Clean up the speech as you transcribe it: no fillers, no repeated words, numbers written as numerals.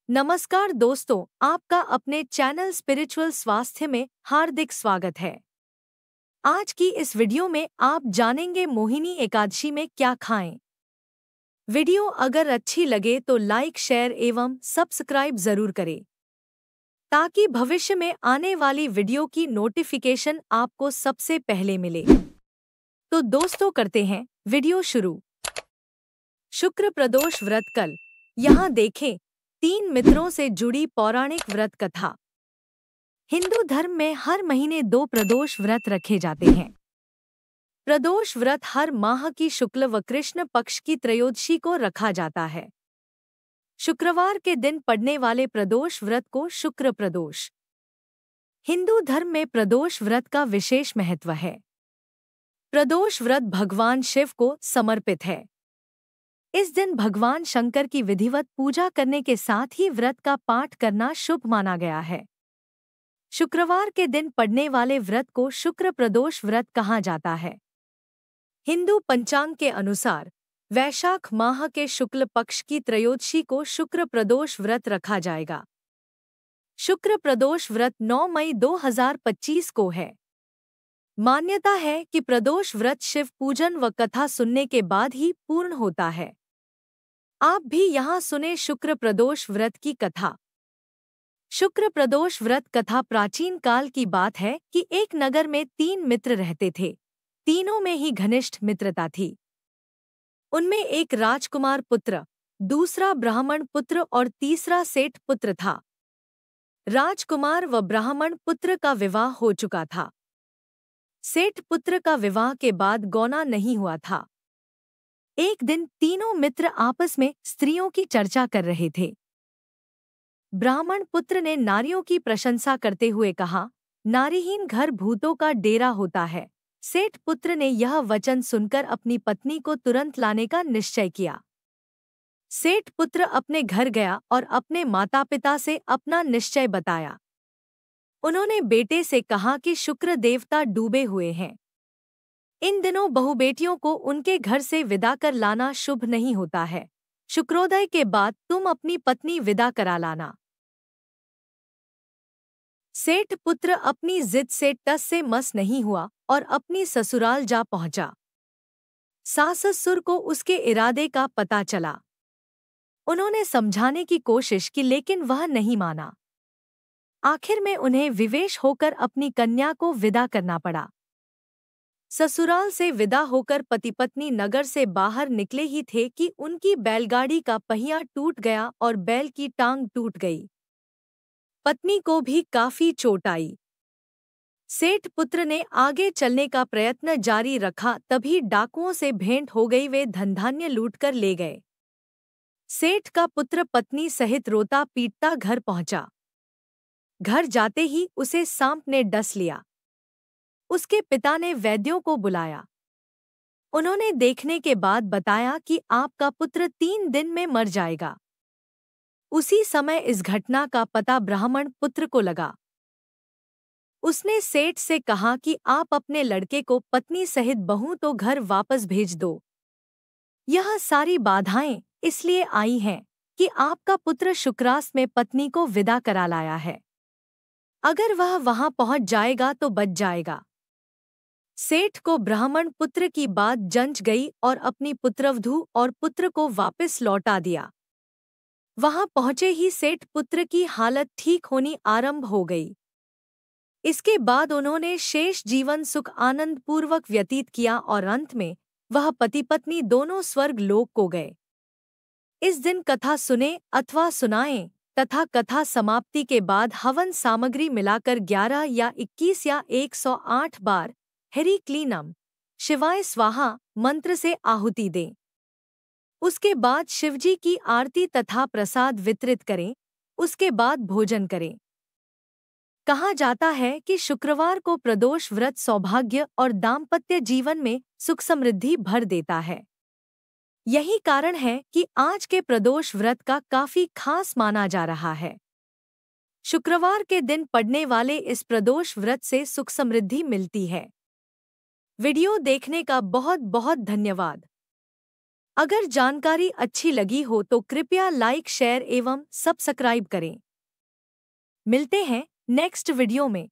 नमस्कार दोस्तों, आपका अपने चैनल स्पिरिचुअल स्वास्थ्य में हार्दिक स्वागत है। आज की इस वीडियो में आप जानेंगे मोहिनी एकादशी में क्या खाएं। वीडियो अगर अच्छी लगे तो लाइक, शेयर एवं सब्सक्राइब जरूर करें ताकि भविष्य में आने वाली वीडियो की नोटिफिकेशन आपको सबसे पहले मिले। तो दोस्तों करते हैं वीडियो शुरू। शुक्र प्रदोष व्रत कल। यहाँ देखें 3 मित्रों से जुड़ी पौराणिक व्रत कथा। हिंदू धर्म में हर महीने 2 प्रदोष व्रत रखे जाते हैं। प्रदोष व्रत हर माह की शुक्ल व कृष्ण पक्ष की त्रयोदशी को रखा जाता है। शुक्रवार के दिन पड़ने वाले प्रदोष व्रत को शुक्र प्रदोष। हिंदू धर्म में प्रदोष व्रत का विशेष महत्व है। प्रदोष व्रत भगवान शिव को समर्पित है। इस दिन भगवान शंकर की विधिवत पूजा करने के साथ ही व्रत का पाठ करना शुभ माना गया है। शुक्रवार के दिन पड़ने वाले व्रत को शुक्र प्रदोष व्रत कहा जाता है। हिंदू पंचांग के अनुसार वैशाख माह के शुक्ल पक्ष की त्रयोदशी को शुक्र प्रदोष व्रत रखा जाएगा। शुक्र प्रदोष व्रत 9 मई 2025 को है। मान्यता है कि प्रदोष व्रत शिव पूजन व कथा सुनने के बाद ही पूर्ण होता है। आप भी यहाँ सुने शुक्र प्रदोष व्रत की कथा। शुक्र प्रदोष व्रत कथा प्राचीन काल की बात है कि एक नगर में 3 मित्र रहते थे। तीनों में ही घनिष्ठ मित्रता थी। उनमें एक राजकुमार पुत्र, दूसरा ब्राह्मण पुत्र और तीसरा सेठ पुत्र था। राजकुमार व ब्राह्मण पुत्र का विवाह हो चुका था। सेठ पुत्र का विवाह के बाद गौना नहीं हुआ था। एक दिन तीनों मित्र आपस में स्त्रियों की चर्चा कर रहे थे। ब्राह्मण पुत्र ने नारियों की प्रशंसा करते हुए कहा, नारीहीन घर भूतों का डेरा होता है। सेठ पुत्र ने यह वचन सुनकर अपनी पत्नी को तुरंत लाने का निश्चय किया। सेठ पुत्र अपने घर गया और अपने माता पिता से अपना निश्चय बताया। उन्होंने बेटे से कहा कि शुक्र देवता डूबे हुए हैं। इन दिनों बहुबेटियों को उनके घर से विदा कर लाना शुभ नहीं होता है। शुक्रोदय के बाद तुम अपनी पत्नी विदा करा लाना। सेठ पुत्र अपनी जिद से टस से मस नहीं हुआ और अपनी ससुराल जा पहुंचा। सास ससुर को उसके इरादे का पता चला। उन्होंने समझाने की कोशिश की लेकिन वह नहीं माना। आखिर में उन्हें विवश होकर अपनी कन्या को विदा करना पड़ा। ससुराल से विदा होकर पति पत्नी नगर से बाहर निकले ही थे कि उनकी बैलगाड़ी का पहिया टूट गया और बैल की टांग टूट गई। पत्नी को भी काफी चोट आई। सेठ पुत्र ने आगे चलने का प्रयत्न जारी रखा, तभी डाकुओं से भेंट हो गई। वे धन धान्य लूटकर ले गए। सेठ का पुत्र पत्नी सहित रोता पीटता घर पहुंचा। घर जाते ही उसे सांप ने डस लिया। उसके पिता ने वैद्यों को बुलाया। उन्होंने देखने के बाद बताया कि आपका पुत्र 3 दिन में मर जाएगा। उसी समय इस घटना का पता ब्राह्मण पुत्र को लगा। उसने सेठ से कहा कि आप अपने लड़के को पत्नी सहित बहू तो घर वापस भेज दो। यह सारी बाधाएं इसलिए आई हैं कि आपका पुत्र शुक्रास में पत्नी को विदा करा लाया है। अगर वह वहां पहुंच जाएगा तो बच जाएगा। सेठ को ब्राह्मण पुत्र की बात जंच गई और अपनी पुत्रवधू और पुत्र को वापस लौटा दिया। वहां पहुंचे ही सेठ पुत्र की हालत ठीक होनी आरंभ हो गई। इसके बाद उन्होंने शेष जीवन सुख आनंद पूर्वक व्यतीत किया और अंत में वह पति पत्नी दोनों स्वर्ग लोक को गए। इस दिन कथा सुने अथवा सुनाएं तथा कथा समाप्ति के बाद हवन सामग्री मिलाकर 11 या 21 या 108 बार हरि क्लीनम शिवाय स्वाहा मंत्र से आहुति दें। उसके बाद शिवजी की आरती तथा प्रसाद वितरित करें। उसके बाद भोजन करें। कहा जाता है कि शुक्रवार को प्रदोष व्रत सौभाग्य और दाम्पत्य जीवन में सुख समृद्धि भर देता है। यही कारण है कि आज के प्रदोष व्रत का काफी खास माना जा रहा है। शुक्रवार के दिन पड़ने वाले इस प्रदोष व्रत से सुख समृद्धि मिलती है। वीडियो देखने का बहुत बहुत धन्यवाद। अगर जानकारी अच्छी लगी हो तो कृपया लाइक, शेयर एवं सब्सक्राइब करें। मिलते हैं नेक्स्ट वीडियो में।